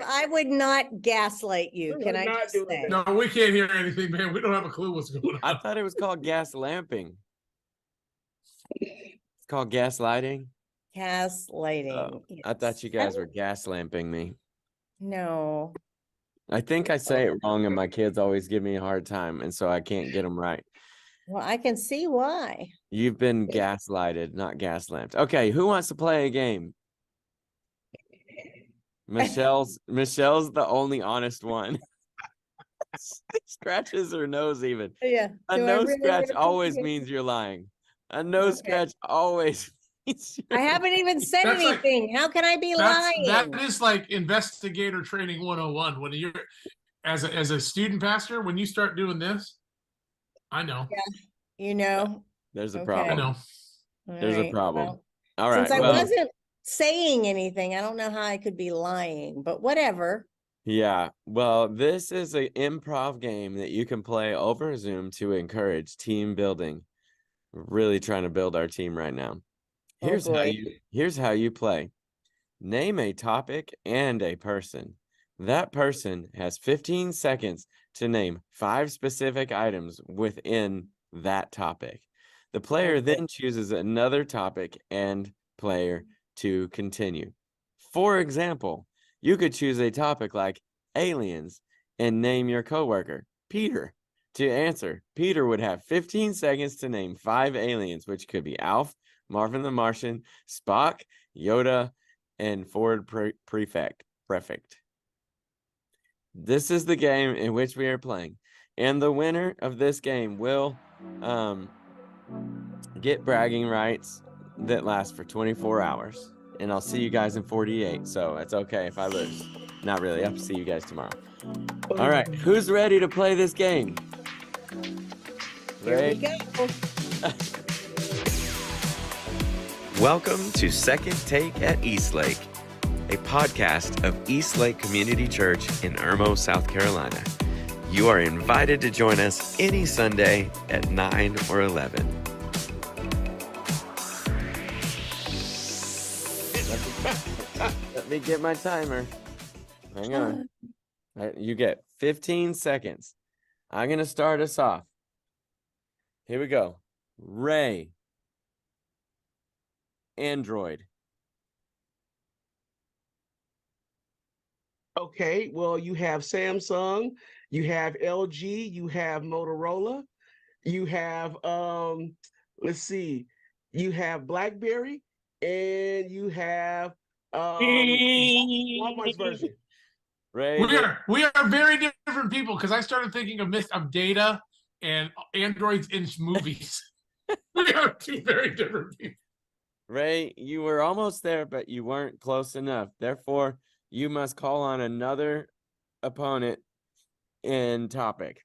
I would not gaslight you. Can I just say? No, we can't hear anything, man. We don't have a clue what's going on. I thought it was called gas lamping. It's called gaslighting. Gaslighting. Yes. I thought you guys were gas lamping me. No. I think I say it wrong, and my kids always give me a hard time, and so I can't get them right. Well, I can see why. You've been gaslighted, not gas lamped. Okay, who wants to play a game? Michelle's the only honest one. Scratches her nose even. Yeah. A nose scratch always means you're lying. A nose scratch always means I haven't even said anything. How can I be lying? That is like investigator training 101. When you're as a student pastor, when you start doing this, I know. Yeah. You know. There's a problem. I know. There's a problem. Well, all right. Since I wasn't saying anything, I don't know how I could be lying, but whatever. Yeah. Well, this is an improv game that you can play over Zoom to encourage team building. We're really trying to build our team right now. Here's how you play. Name a topic and a person. That person has 15 seconds to name 5 specific items within that topic. The player then chooses another topic and player to continue. For example, you could choose a topic like aliens and name your coworker, Peter, to answer. Peter would have 15 seconds to name 5 aliens, which could be Alf, Marvin the Martian, Spock, Yoda, and Ford Prefect. This is the game in which we are playing. And the winner of this game will get bragging rights that last for 24 hours. And I'll see you guys in 48. So it's okay if I lose. Not really. I'll see you guys tomorrow. All right. Who's ready to play this game? Here we go. Welcome to Second Take at Eastlake, a podcast of Eastlake Community Church in Irmo, South Carolina. You are invited to join us any Sunday at 9 or 11. Let me get my timer. Hang on. You get 15 seconds. I'm going to start us off. Here we go. Ray. Android. Okay, well, you have Samsung, you have LG, you have Motorola, you have let's see, you have BlackBerry, and you have Walmart's version. Ray, we are very different people, because I started thinking of data and androids in movies. We are 2 very different people. Ray, you were almost there, but you weren't close enough. Therefore, you must call on another opponent in topic.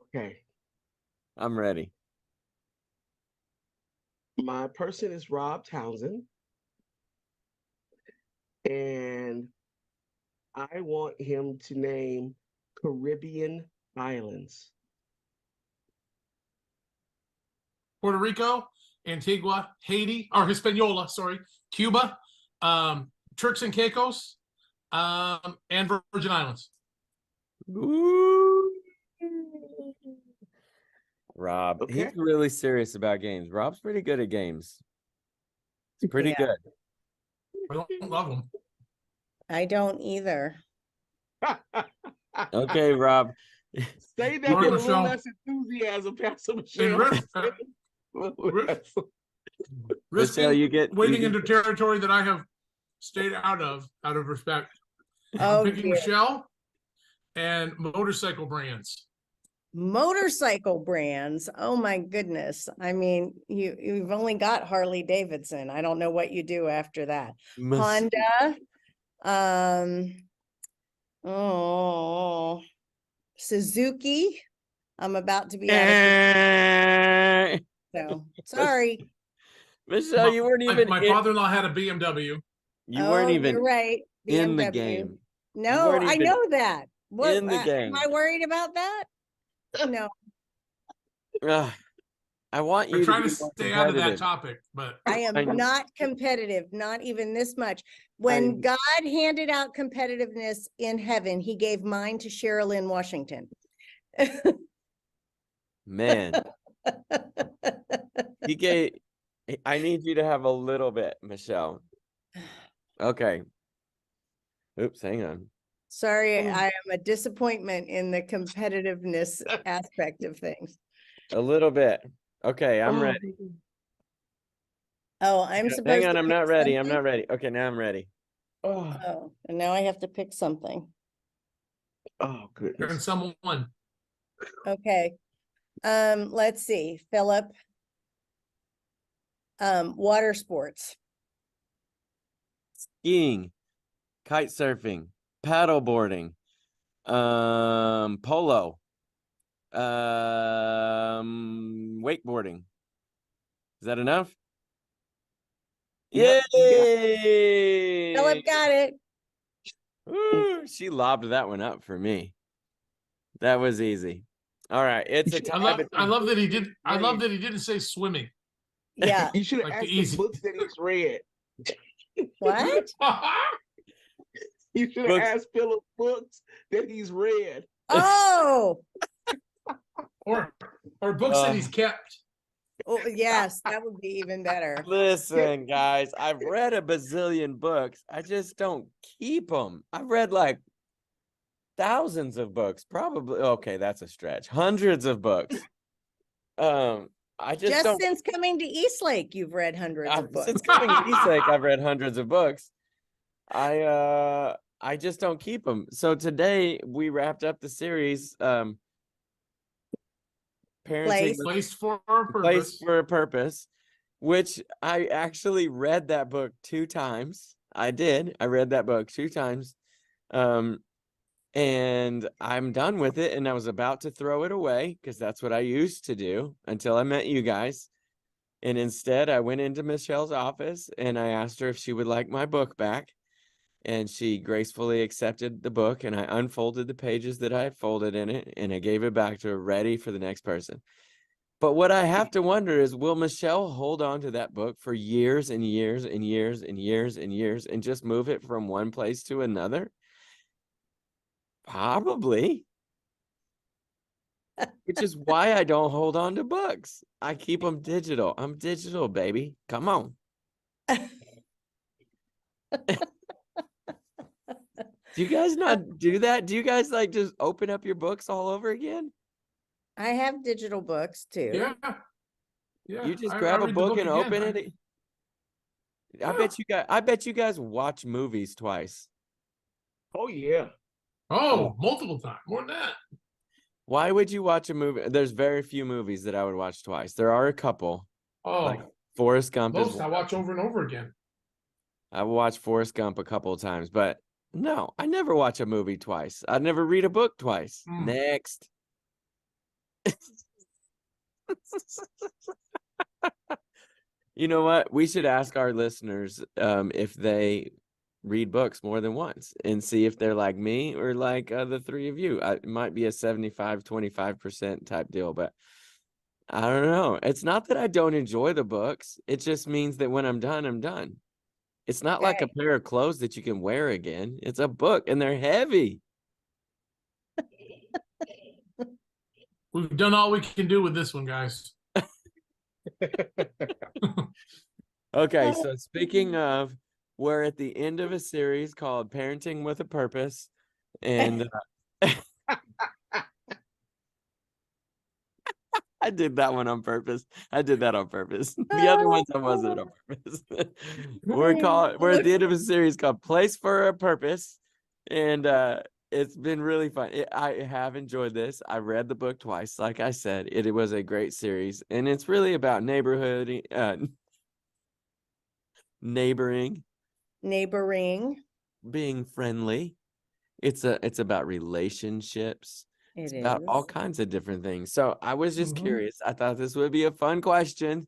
Okay. I'm ready. My person is Rob Townsend. And I want him to name Caribbean islands. Puerto Rico, Antigua, Haiti, or Hispaniola, sorry, Cuba, Turks and Caicos, and Virgin Islands. Ooh. Rob, Okay. he's really serious about games. Rob's pretty good at games. He's pretty good. I don't love them. I don't either. Okay, Rob. Say that with a little less enthusiasm, Pastor Michelle. Michelle, you get wading into territory that I have stayed out of respect. I'm picking Michelle and motorcycle brands. Motorcycle brands. Oh my goodness. I mean, you've only got Harley Davidson. I don't know what you do after that. Honda. Suzuki. I'm about to be out of so sorry. Michelle, you weren't even my father-in-law had a BMW. You weren't even you're right. BMW. In the game. No, I know that. What in the game. am I worried about that? No. I want you I'm to trying be to more stay out of that competitive. topic, but I am I know. not competitive, not even this much. When God handed out competitiveness in heaven, he gave mine to Cheryl in Washington. Man, he gave. I need you to have a little bit, Michelle. Okay. Oops, hang on. Sorry, I am a disappointment in the competitiveness aspect of things. A little bit. Okay, I'm ready. Oh, I'm Hang supposed on, to I'm pick not ready. I'm something? not ready. Okay, now I'm ready. Oh, Oh, and now I have to pick something. oh turn goodness. someone. Okay. Let's see, Philip. Water sports. Skiing, kite surfing, paddle boarding, polo, wakeboarding. Is that enough? Yep, you got Yay! Philip got it. Ooh, she lobbed that one up for me. That was easy. All right, it's You a should I tie love. I between. love that he did. I love read. that he didn't say swimming. Yeah. You should have Like the asked the easy. books that he's read. What? You should have Books. asked Philip books that he's read. Oh, or books that he's kept. oh, yes, that would be even better. Listen, guys, I've read a bazillion books. I just don't keep them. I've read like thousands of books, probably. Okay, that's a stretch. Hundreds of books. I just Just don't. since coming to Eastlake, you've read hundreds of books. Since coming to Eastlake, I've read hundreds of books. I just don't keep them. So today we wrapped up the series, parenting Place. Placed for a Place purpose. for a Purpose, which I actually read that book 2 times. I did. I read that book 2 times. And I'm done with it, and I was about to throw it away because that's what I used to do until I met you guys. And instead, I went into Michelle's office and I asked her if she would like my book back. And she gracefully accepted the book, and I unfolded the pages that I had folded in it, and I gave it back to her ready for the next person. But what I have to wonder is, will Michelle hold on to that book for years and years and years and years and years and just move it from one place to another? Probably. Which is why I don't hold on to books. I keep them digital. I'm digital, baby. Come on. Do you guys not do that? Do you guys like just open up your books all over again? I have digital books too. Yeah. Yeah. You just I grab a read the book and again. open it. I bet you guys watch movies twice. Oh yeah. Oh, multiple times. More than that. Why would you watch a movie? There's very few movies that I would watch twice. There are a couple. Oh, Like Forrest Gump is most I one. watch over and over again. I watched Forrest Gump a couple of times, but no, I never watch a movie twice. I never read a book twice. Next. You know what? We should ask our listeners if they read books more than once and see if they're like me or like the 3 of you. It might be a 75-25% type deal, but I don't know. It's not that I don't enjoy the books. It just means that when I'm done, I'm done. It's not like a Okay. pair of clothes that you can wear again. It's a book and they're heavy. We've done all we can do with this one, guys. Okay, so speaking of, we're at the end of a series called Parenting with a Purpose. And I did that one on purpose. I did that on purpose. The other ones I wasn't on purpose. We're at the end of a series called Place for a Purpose. And it's been really fun. I have enjoyed this. I read the book twice. Like I said, it was a great series. And it's really about neighboring, being friendly. It's about relationships. It's about all kinds of different things. So I was just curious. I thought this would be a fun question.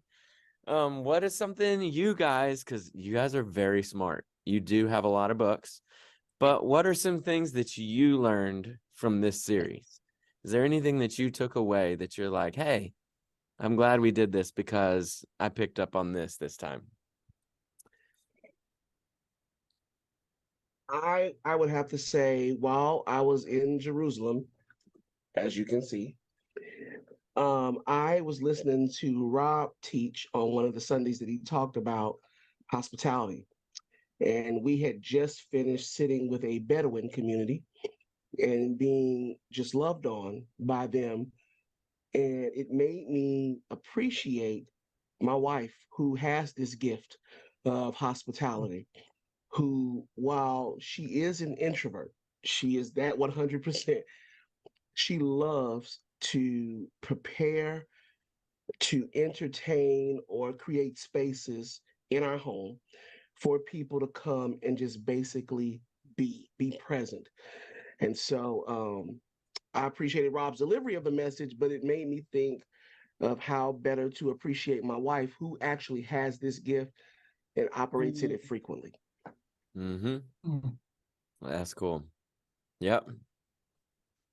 What is something you guys, because you guys are very smart. You do have a lot of books, but what are some things that you learned from this series? Is there anything that you took away that you're like, hey, I'm glad we did this because I picked up on this time. I would have to say, while I was in Jerusalem, as you can see, I was listening to Rob teach on one of the Sundays that he talked about hospitality. And we had just finished sitting with a Bedouin community and being just loved on by them. And it made me appreciate my wife, who has this gift of hospitality, who, while she is an introvert, she is that 100%. She loves to prepare, to entertain, or create spaces in our home for people to come and just basically be present. And so I appreciated Rob's delivery of the message, but it made me think of how better to appreciate my wife, who actually has this gift and operates Mhm. it frequently. Mm-hmm. Mm, That's cool. Yep.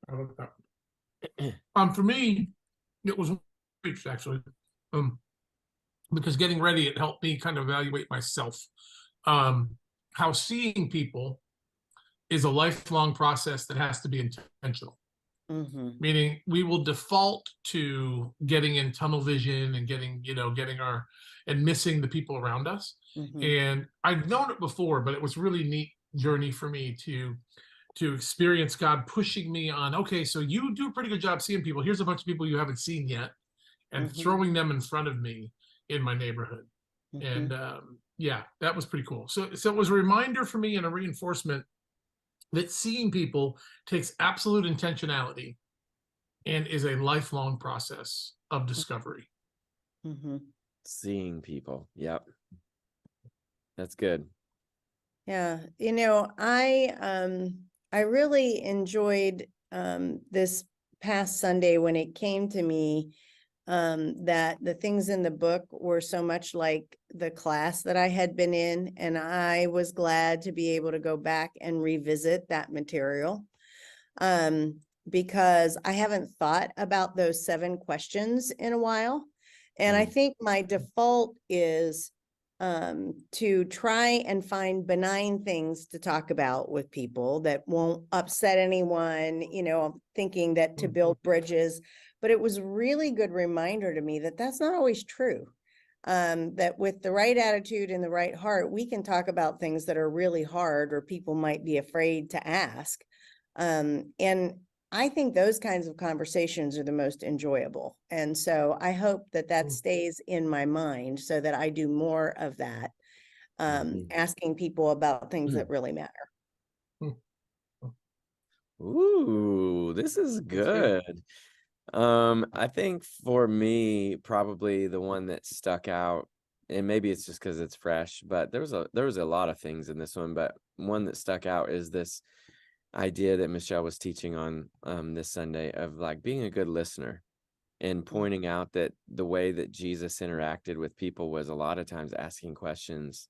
I love that. For me, it was weeks actually, um, because getting ready, it helped me kind of evaluate myself. How seeing people is a lifelong process that has to be intentional. Mhm. Meaning we will default to getting in tunnel vision and getting our and missing the people around us. Mhm. And I've known it before, but it was really neat journey for me to experience God pushing me on, okay, so you do a pretty good job seeing people. Here's a bunch of people you haven't seen yet, and Mhm. throwing them in front of me in my neighborhood. And Mhm. yeah, that was pretty cool. So it was a reminder for me and a reinforcement that seeing people takes absolute intentionality and is a lifelong process of discovery. Mhm. Seeing people. Yep. That's good. Yeah, I really enjoyed this past Sunday when it came to me that the things in the book were so much like the class that I had been in, and I was glad to be able to go back and revisit that material. Because I haven't thought about those 7 questions in a while. And I think my default is to try and find benign things to talk about with people that won't upset anyone, thinking that to build bridges. But it was a really good reminder to me that that's not always true. That with the right attitude and the right heart, we can talk about things that are really hard or people might be afraid to ask. And I think those kinds of conversations are the most enjoyable. And so I hope that that stays in my mind so that I do more of that, asking people about things that really matter. Ooh, this is good. I think for me, probably the one that stuck out, and maybe it's just because it's fresh, but there was a lot of things in this one, but one that stuck out is this idea that Michelle was teaching on this Sunday of like being a good listener and pointing out that the way that Jesus interacted with people was a lot of times asking questions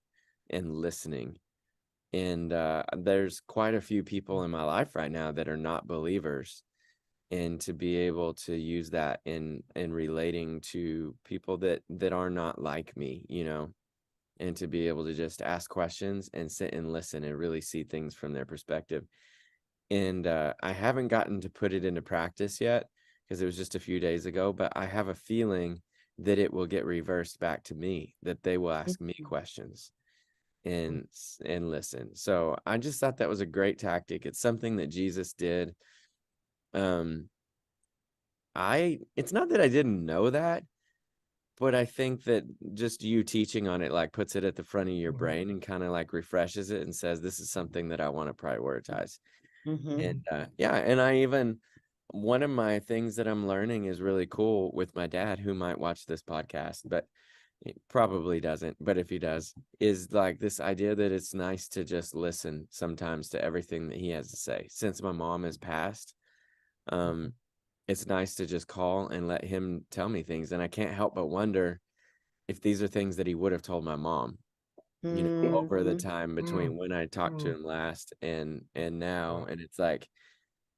and listening. And there's quite a few people in my life right now that are not believers, and to be able to use that in relating to people that are not like me, and to be able to just ask questions and sit and listen and really see things from their perspective. And I haven't gotten to put it into practice yet because it was just a few days ago, but I have a feeling that it will get reversed back to me, that they will ask me questions and listen. So I just thought that was a great tactic. It's something that Jesus did. It's not that I didn't know that, but I think that just you teaching on it like puts it at the front of your brain and kind of like refreshes it and says, this is something that I want to prioritize. And yeah, and one of my things that I'm learning is really cool with my dad, who might watch this podcast, but he probably doesn't. But if he does, is like this idea that it's nice to just listen sometimes to everything that he has to say. Since my mom has passed, it's nice to just call and let him tell me things. And I can't help but wonder if these are things that he would have told my mom, over the time between when I talked to him last and now. And it's like,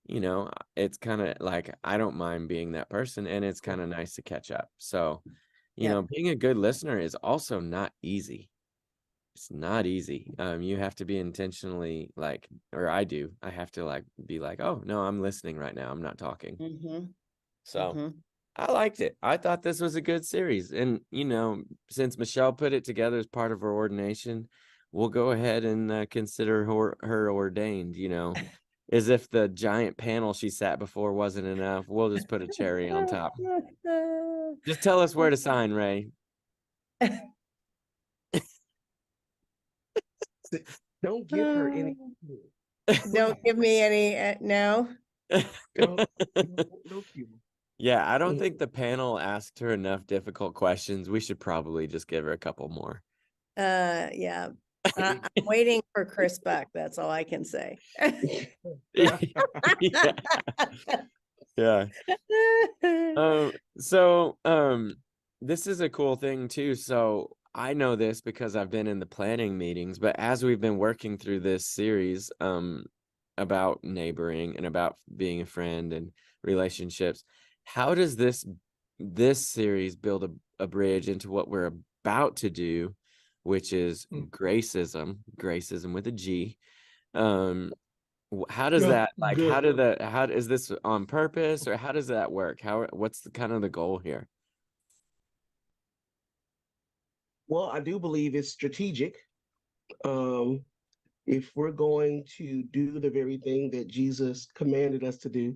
you know, it's kind of like I don't mind being that person, and it's kind of nice to catch up. So, you Yep. know, being a good listener is also not easy. It's not easy. You have to be intentionally like, or I do. I have to like be like, oh no, I'm listening right now. I'm not talking. Mm-hmm. So Mm-hmm. I liked it. I thought this was a good series. And, you know, since Michelle put it together as part of her ordination, we'll go ahead and consider her ordained, you know, as if the giant panel she sat before wasn't enough. We'll just put a cherry on top. Just tell us where to sign, Ray. Don't give her any. Don't give me any, no. No cue. Yeah, I don't think the panel asked her enough difficult questions. We should probably just give her a couple more. Yeah. I'm waiting for Chris Buck. That's all I can say. Yeah. Yeah. This is a cool thing too. So I know this because I've been in the planning meetings, but as we've been working through this series about neighboring and about being a friend and relationships, how does this series build a bridge into what we're about to do, which is gracism with a G. How does Yeah, that like good. how is this on purpose, or how does that work? What's the kind of the goal here? Well, I do believe it's strategic. Um, if we're going to do the very thing that Jesus commanded us to do,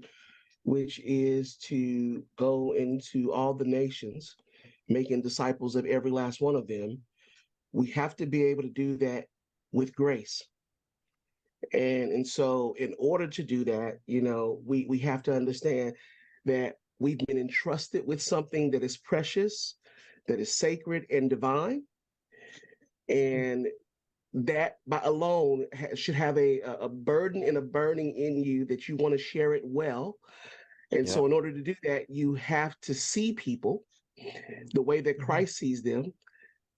which is to go into all the nations, making disciples of every last one of them, we have to be able to do that with grace. And so in order to do that, you know, we have to understand that we've been entrusted with something that is precious, that is sacred and divine. And that by alone should have a burden and a burning in you that you want to share it well. And Yeah. so in order to do that, you have to see people the way that Christ sees them,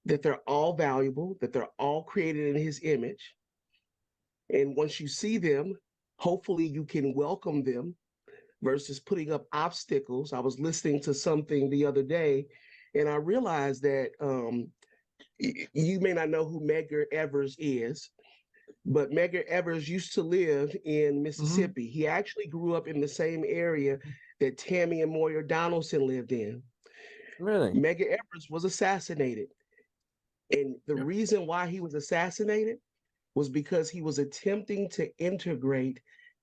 that they're all valuable, that they're all created in his image. And once you see them, hopefully you can welcome them versus putting up obstacles. I was listening to something the other day, and I realized that you may not know who Medgar Evers is, but Medgar Evers used to live in Mississippi. He actually grew up in the same area that Tammy and Moyer Donaldson lived in. Really? Medgar Evers was assassinated. And the reason why he was assassinated was because he was attempting to integrate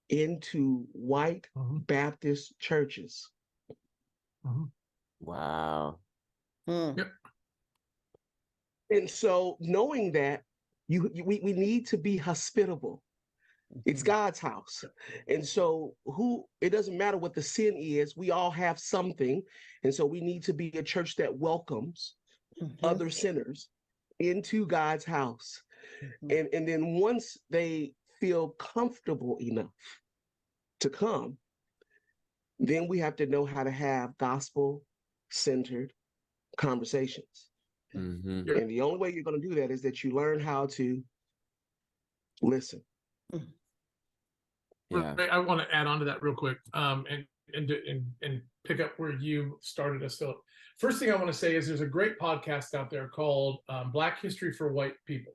into white Baptist churches. Wow. Yep. And so knowing that we need to be hospitable. It's God's house. And so it doesn't matter what the sin is, we all have something. And so we need to be a church that welcomes other sinners into God's house. And then once they feel comfortable enough to come, then we have to know how to have gospel-centered conversations. Mm-hmm. And the only way you're going to do that is that you learn how to listen. Yeah. I want to add on to that real quick, and pick up where you started us, Philip. First thing I want to say is there's a great podcast out there called Black History for White People,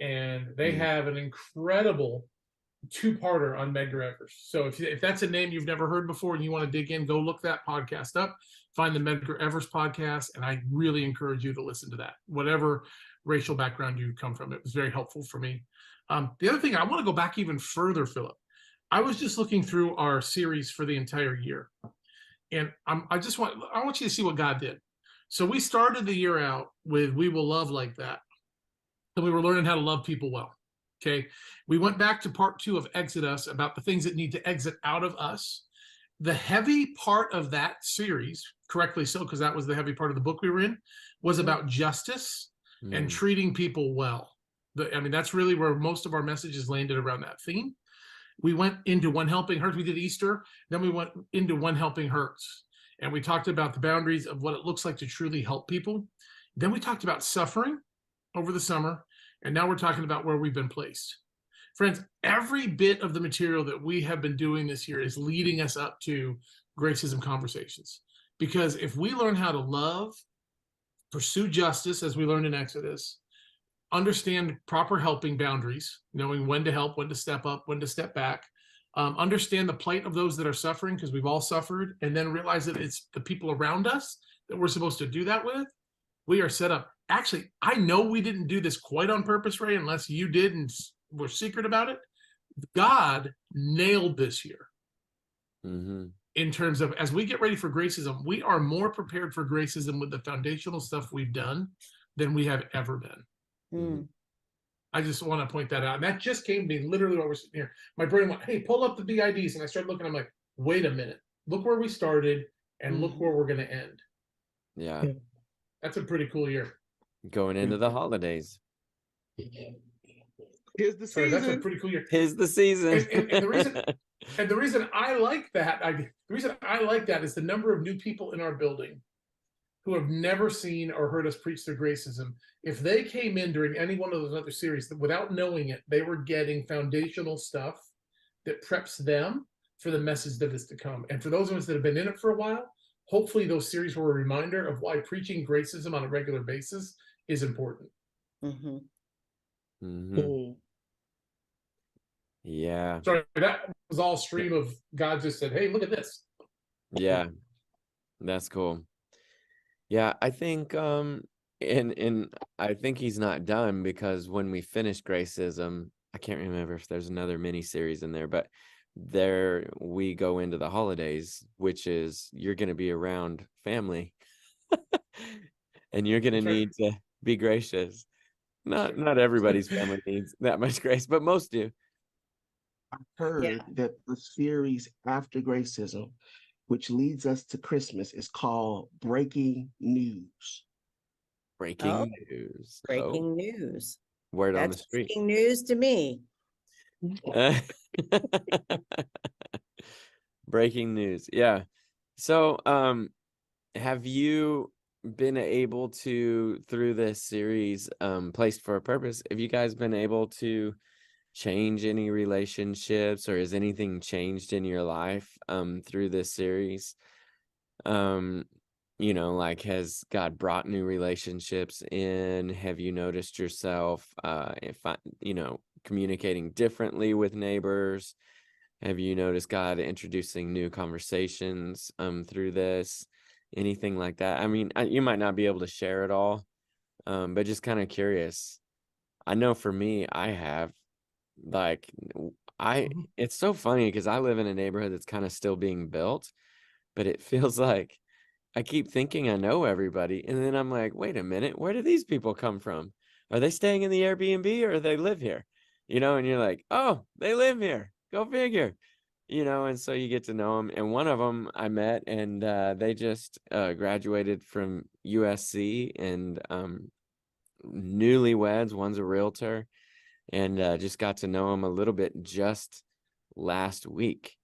and they have an incredible two-parter on Medgar Evers. So if that's a name you've never heard before and you want to dig in, go look that podcast up, find the Medgar Evers podcast, and I really encourage you to listen to that, whatever racial background you come from. It was very helpful for me. The other thing, I want to go back even further, Philip. I was just looking through our series for the entire year, and I want you to see what God did. So we started the year out with "We Will Love Like That," and we were learning how to love people well. Okay, we went back to part 2 of Exodus about the things that need to exit out of us. The heavy part of that series, correctly so, because that was the heavy part of the book we were in, was about justice and treating people well. That's really where most of our messages landed around that theme. We went into One Helping Hurts. We did Easter. Then we went into One Helping Hurts. And we talked about the boundaries of what it looks like to truly help people. Then we talked about suffering over the summer. And now we're talking about where we've been placed. Friends, every bit of the material that we have been doing this year is leading us up to Gracism Conversations. Because if we learn how to love, pursue justice, as we learned in Exodus, understand proper helping boundaries, knowing when to help, when to step up, when to step back, understand the plight of those that are suffering, because we've all suffered, and then realize that it's the people around us that we're supposed to do that with, we are set up. Actually, I know we didn't do this quite on purpose, Ray, unless you did and were secret about it. God nailed this year. Mm-hmm. In terms of, as we get ready for Gracism, we are more prepared for Gracism with the foundational stuff we've done than we have ever been. Mm. I just want to point that out. And that just came to me literally while we're sitting here. My brain went, hey, pull up the BIDs. And I started looking, I'm like, wait a minute. Look where we started and look where we're going to end. Yeah. That's a pretty cool year. Going into the holidays. Here's the Sorry, that's a season. pretty cool year. 'Tis the season. And the reason I like that, is the number of new people in our building who have never seen or heard us preach through Gracism. If they came in during any one of those other series, without knowing it, they were getting foundational stuff that preps them for the message that is to come. And for those of us that have been in it for a while, hopefully those series were a reminder of why preaching Gracism on a regular basis is important. Mm-hmm. Mm-hmm. Yeah. Sorry, that was all stream of God just said, hey, look at this. Yeah. That's cool. Yeah, I think and I think he's not done, because when we finish Gracism, I can't remember if there's another mini series in there, but there we go into the holidays, which is you're going to be around family and you're going to That's right. need to be gracious. Not everybody's family needs that much grace, but most do. I heard that the series after Gracism, which leads us to Christmas, is called Breaking News. Breaking news. Breaking news. Word on the That's street. breaking news to me. Breaking news. Yeah. So, have you been able to, through this series, Placed for a Purpose, have you guys been able to change any relationships, or has anything changed in your life through this series? Like, has God brought new relationships in? Have you noticed yourself communicating differently with neighbors? Have you noticed God introducing new conversations through this? Anything like that? I mean, you might not be able to share it all, but just kind of curious. I know for me, I have. Like, it's so funny because I live in a neighborhood that's kind of still being built, but it feels like I keep thinking I know everybody, and then I'm like, wait a minute, where do these people come from? Are they staying in the Airbnb, or they live here? And you're like, oh, they live here. Go figure. And so you get to know them. And one of them I met, and they just graduated from USC, and newlyweds. One's a realtor, and just got to know him a little bit just last week.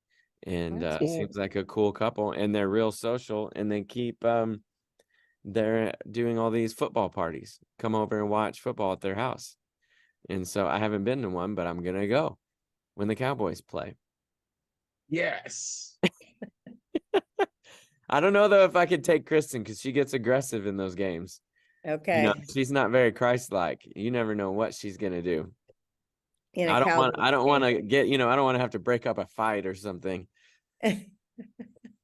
And seems like a cool couple, and they're real social, and they keep they're doing all these football parties. Come over and watch football at their house. And so I haven't been to one, but I'm gonna go when the Cowboys play. Yes. I don't know though if I could take Kristen, because she gets aggressive in those games. Okay. She's not very Christ-like. You never know what she's gonna do. In a I don't want Cowboys to get, I don't want to have to break up a fight or something game.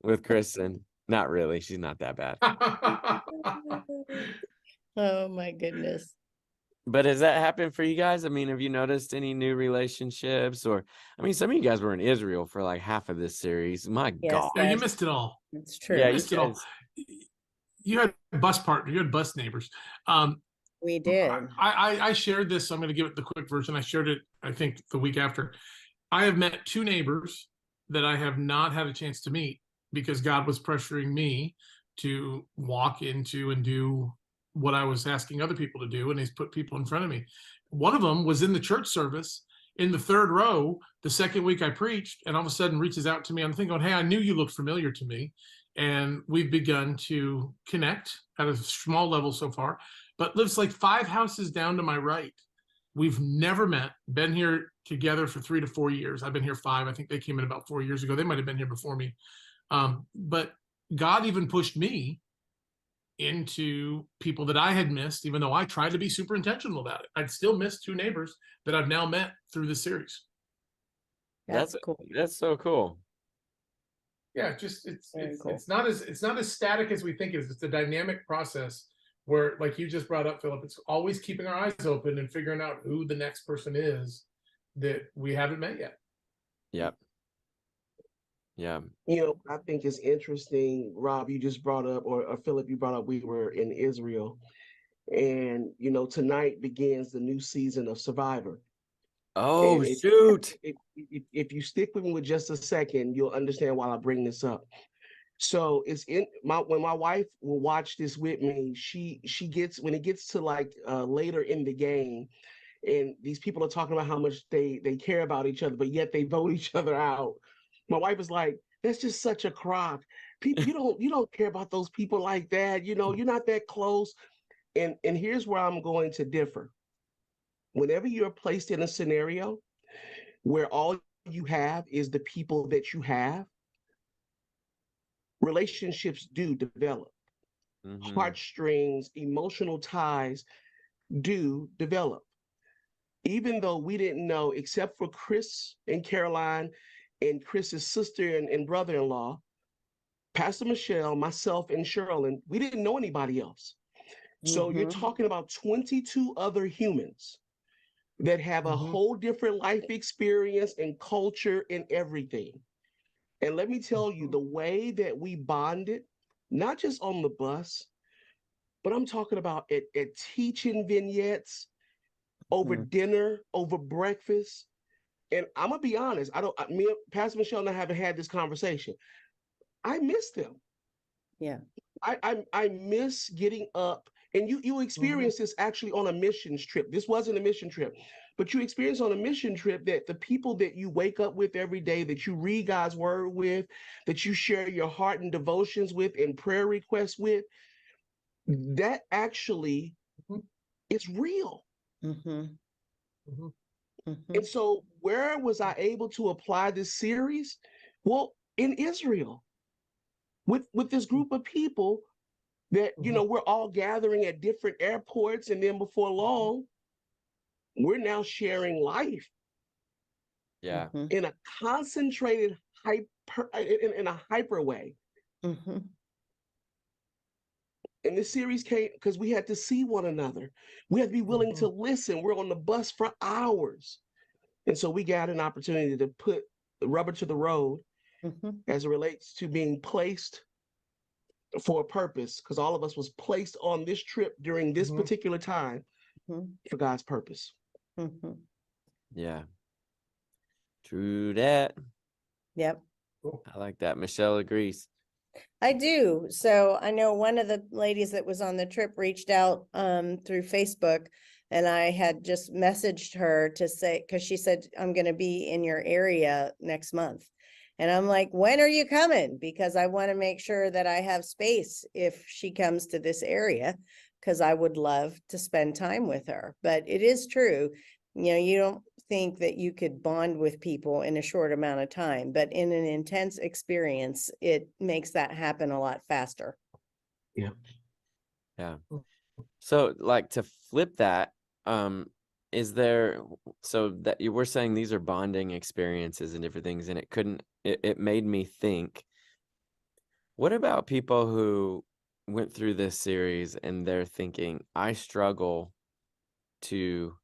with Kristen. Not really. She's not that bad. Oh my goodness. But has that happened for you guys? I mean, have you noticed any new relationships? Or, I mean, some of you guys were in Israel for like half of this series. My Yes, God. Yeah, you missed it all. It's true. Yeah, You missed it all. You had bus partners, you had bus neighbors. We did. I shared this, so I'm going to give it the quick version. I shared it, I think, the week after. I have met two neighbors that I have not had a chance to meet because God was pressuring me to walk into and do what I was asking other people to do, and he's put people in front of me. One of them was in the church service in the third row the second week I preached, and all of a sudden reaches out to me. I'm thinking, hey, I knew you looked familiar to me. And we've begun to connect at a small level so far, but lives like 5 houses down to my right. We've never met, been here together for 3 to 4 years. I've been here 5. I think they came in about 4 years ago. They might have been here before me. But God even pushed me into people that I had missed, even though I tried to be super intentional about it. I'd still missed 2 neighbors that I've now met through the series. That's cool. That's so cool. Yeah, just Very cool. it's not as static as we think it is. It's a dynamic process where, like you just brought up, Philip, it's always keeping our eyes open and figuring out who the next person is that we haven't met yet. Yep. Yeah. You know, I think it's interesting, Rob, you just brought up, or Philip, you brought up, we were in Israel. And, you know, tonight begins the new season of Survivor. Oh, And shoot. if you stick with me with just a second, you'll understand why I bring this up. So it's when my wife will watch this with me, she gets, when it gets to like later in the game, and these people are talking about how much they care about each other, but yet they vote each other out. My wife is like, that's just such a crock. People, you don't care about those people like that. You know, you're not that close. And here's where I'm going to differ. Whenever you're placed in a scenario where all you have is the people that you have, relationships do develop. Mhm. Heartstrings, emotional ties do develop. Even though we didn't know, except for Chris and Caroline and Chris's sister and brother-in-law, Pastor Michelle, myself, and Sherilyn, we didn't know anybody else. So you're talking about 22 other humans that have a whole different life experience and culture and everything. And let me tell you, the way that we bonded, not just on the bus, but I'm talking about at teaching vignettes, over dinner, over breakfast. And I'm gonna be honest, me and Pastor Michelle and I haven't had this conversation. I miss them. Yeah. I miss getting up, and you experienced this actually on a missions trip. This wasn't a mission trip, but you experienced on a mission trip that the people that you wake up with every day, that you read God's word with, that you share your heart and devotions with and prayer requests with, that actually is real. And so where was I able to apply this series? Well, in Israel, with this group of people that, you know, we're all gathering at different airports, and then before long, we're now sharing life Yeah. in a concentrated in a hyper way. And this series came because we had to see one another. We had to be willing to listen. We're on the bus for hours. And so we got an opportunity to put the rubber to the road as it relates to being placed for a purpose, because all of us was placed on this trip during this particular time for God's purpose. Yeah. True that. Yep. I like that. Michelle agrees. I do. So I know one of the ladies that was on the trip reached out through Facebook, and I had just messaged her to say, because she said, I'm going to be in your area next month. And I'm like, when are you coming? Because I want to make sure that I have space if she comes to this area, because I would love to spend time with her. But it is true. You know, you don't think that you could bond with people in a short amount of time, but in an intense experience, it makes that happen a lot faster. Yeah. Yeah. So like to flip that, is there, so that you were saying these are bonding experiences and different things, and it made me think, what about people who went through this series and they're thinking, I struggle to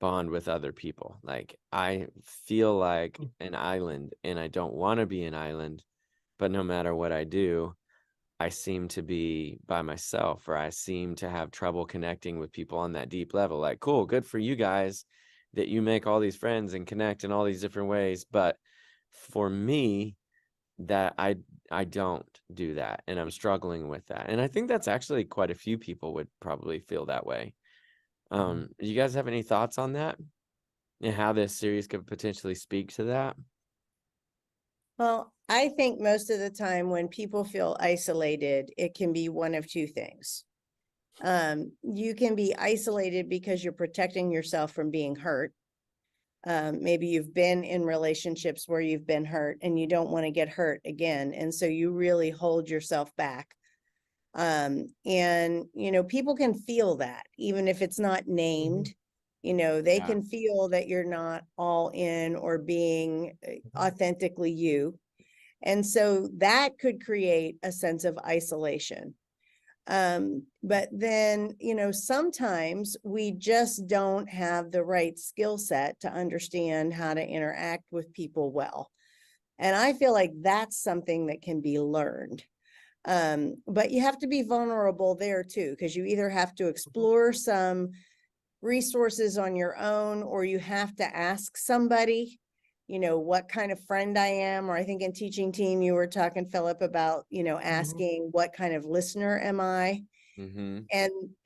bond with other people. Like I feel like an island and I don't want to be an island, but no matter what I do, I seem to be by myself, or I seem to have trouble connecting with people on that deep level. Like, cool, good for you guys that you make all these friends and connect in all these different ways. But for me, that I don't do that, and I'm struggling with that. And I think that's actually quite a few people would probably feel that way. Do you guys have any thoughts on that and how this series could potentially speak to that? Well, I think most of the time when people feel isolated, it can be one of two things. You can be isolated because you're protecting yourself from being hurt. Maybe you've been in relationships where you've been hurt and you don't want to get hurt again. And so you really hold yourself back. And, people can feel that, even if it's not named, they Yeah. can feel that you're not all in or being authentically you. And so that could create a sense of isolation. But then, sometimes we just don't have the right skill set to understand how to interact with people well. And I feel like that's something that can be learned. But you have to be vulnerable there too, because you either have to explore some resources on your own, or you have to ask somebody, what kind of friend I am. Or I think in teaching team, you were talking, Philip, about, asking what kind of listener am I? Mm-hmm.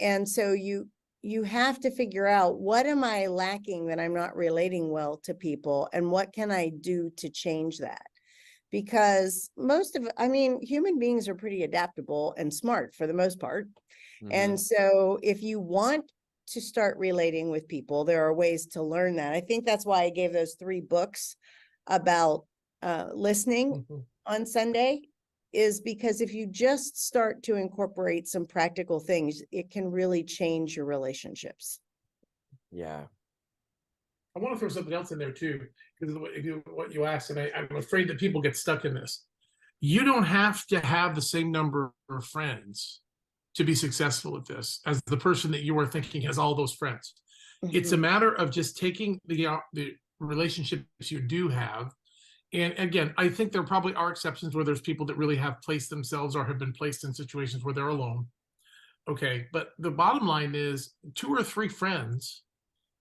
And so you have to figure out, what am I lacking that I'm not relating well to people, and what can I do to change that? Because human beings are pretty adaptable and smart for the most part. Mm-hmm. And so if you want to start relating with people, there are ways to learn that. I think that's why I gave those 3 books about listening on Sunday, is because if you just start to incorporate some practical things, it can really change your relationships. Yeah. I want to throw something else in there too, because what you asked, and I'm afraid that people get stuck in this. You don't have to have the same number of friends to be successful at this as the person that you are thinking has all those friends. It's a matter of just taking the relationships you do have. And again, I think there probably are exceptions where there's people that really have placed themselves or have been placed in situations where they're alone. Okay, but the bottom line is 2 or 3 friends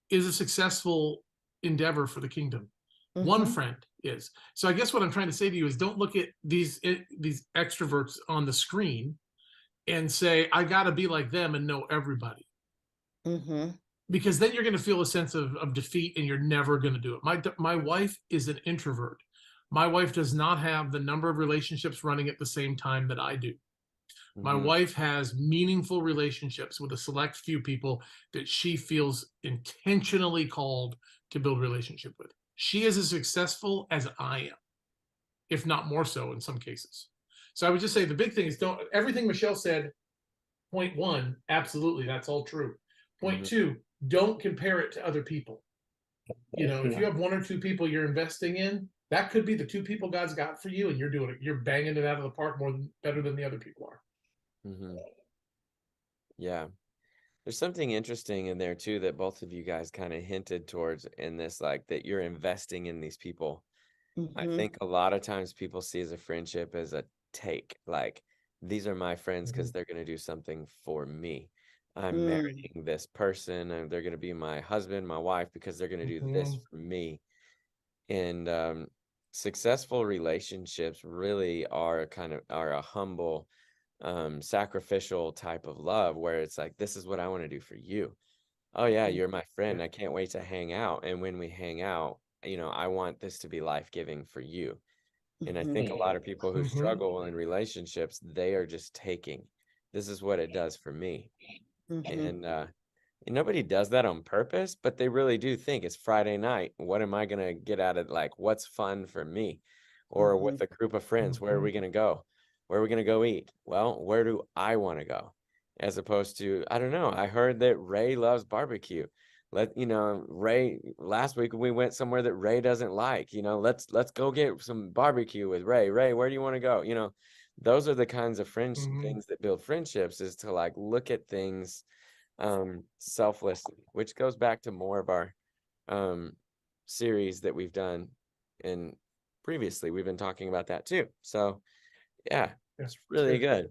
is a successful endeavor for the kingdom. One friend is. So I guess what I'm trying to say to you is, don't look at these extroverts on the screen and say, I got to be like them and know everybody. Because then you're going to feel a sense of defeat, and you're never going to do it. My wife is an introvert. My wife does not have the number of relationships running at the same time that I do. My wife has meaningful relationships with a select few people that she feels intentionally called to build relationship with. She is as successful as I am, if not more so in some cases. So I would just say the big thing is, everything Michelle said, point 1, absolutely, that's all true. Point 2, don't compare it to other people. If you have 1 or 2 people you're investing in, that could be the 2 people God's got for you, and you're banging it out of the park better than the other people are. Yeah. There's something interesting in there too that both of you guys kind of hinted towards in this, like that you're investing in these people. I think a lot of times people see as a friendship as a take, like, these are my friends because they're going to do something for me. I'm marrying this person, and they're going to be my husband, my wife, because they're going to do this for me. And successful relationships really are a humble, sacrificial type of love, where it's like, this is what I want to do for you. Oh yeah, you're my friend. I can't wait to hang out. And when we hang out, I want this to be life-giving for you. And I think a lot of people who struggle in relationships, they are just taking, this is what it does for me. And nobody does that on purpose, but they really do think, it's Friday night. What am I going to get out of, like, what's fun for me? Or with a group of friends, where are we going to go? Where are we going to go eat? Well, where do I want to go? As opposed to, I don't know, I heard that Ray loves barbecue. Ray, last week we went somewhere that Ray doesn't like. Let's go get some barbecue with Ray. Ray, where do you want to go? Those are the kinds of things that build friendships, is to, like, look at things selflessly, which goes back to more of our series that we've done, and previously we've been talking about that too. So yeah, it's really good.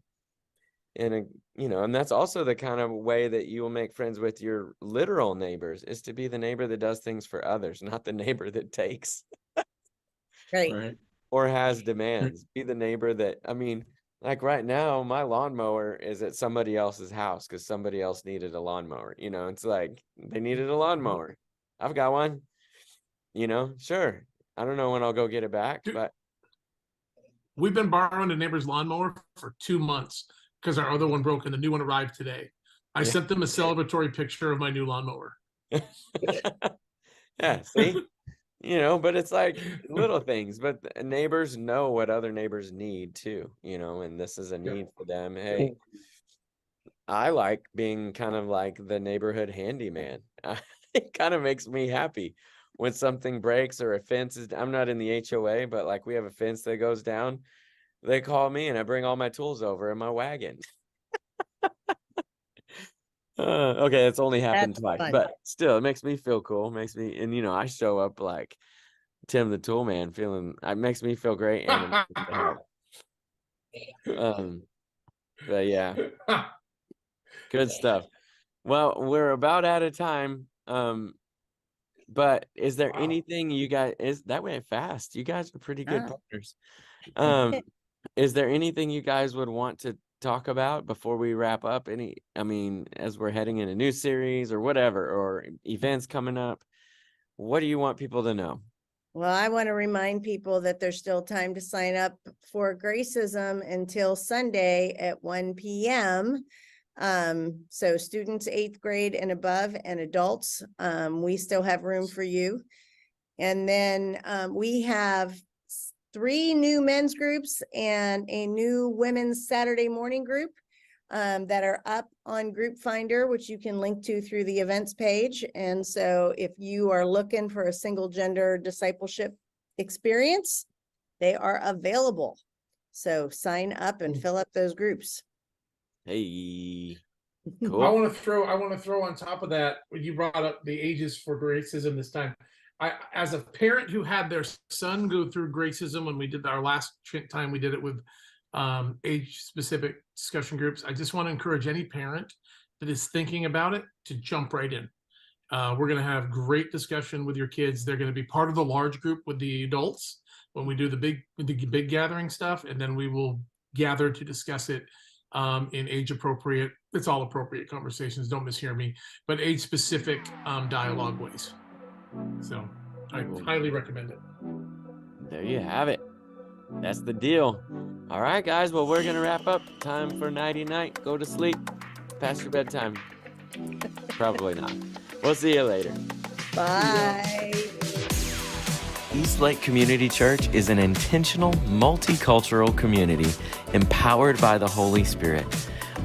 And and that's also the kind of way that you will make friends with your literal neighbors, is to be the neighbor that does things for others, not the neighbor that takes Right. or has demands. Be the neighbor that, like right now, my lawnmower is at somebody else's house because somebody else needed a lawnmower. It's like, they needed a lawnmower. I've got one. Sure. I don't know when I'll go get it back, but we've been borrowing a neighbor's lawnmower for 2 months because our other one broke and the new one arrived today. I sent them a celebratory picture of my new lawnmower. Yeah, see? But it's like little things, but neighbors know what other neighbors need too, and this is a need for them. Hey, I like being kind of like the neighborhood handyman. It kind of makes me happy when something breaks or a fence is, I'm not in the HOA, but like we have a fence that goes down. They call me and I bring all my tools over in my wagon. Okay, it's only happened That's twice, fun. but still, it makes me feel cool. Makes me, and I show up like Tim the Tool Man, it makes me feel great, and it makes me feel happy. But yeah, good stuff. Well, we're about out of time. But is there Wow. anything you guys that went fast? You guys are pretty good Ah. partners. Is there anything you guys would want to talk about before we wrap up? As we're heading in a new series or whatever, or events coming up, what do you want people to know? Well, I want to remind people that there's still time to sign up for Gracism until Sunday at 1 p.m. So students 8th grade and above and adults, we still have room for you. And then we have 3 new men's groups and a new women's Saturday morning group that are up on Group Finder, which you can link to through the events page. And so if you are looking for a single gender discipleship experience, they are available. So sign up and fill up those groups. Hey, I cool. want to throw on top of that, when you brought up the ages for Gracism this time. As a parent who had their son go through Gracism when we did our last time we did it with age specific discussion groups, I just want to encourage any parent that is thinking about it to jump right in. We're going to have great discussion with your kids. They're going to be part of the large group with the adults when we do the big gathering stuff, and then we will gather to discuss it in age appropriate, it's all appropriate conversations, don't mishear me, but age specific dialogue ways. So I highly recommend it. There you have it. That's the deal. All right, guys. Well, we're going to wrap up. Time for nighty night. Go to sleep. Past your bedtime. Probably not. We'll see you later. Bye. Eastlake Community Church is an intentional, multicultural community empowered by the Holy Spirit.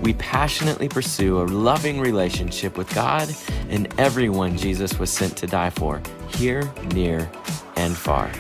We passionately pursue a loving relationship with God and everyone Jesus was sent to die for, here, near, and far.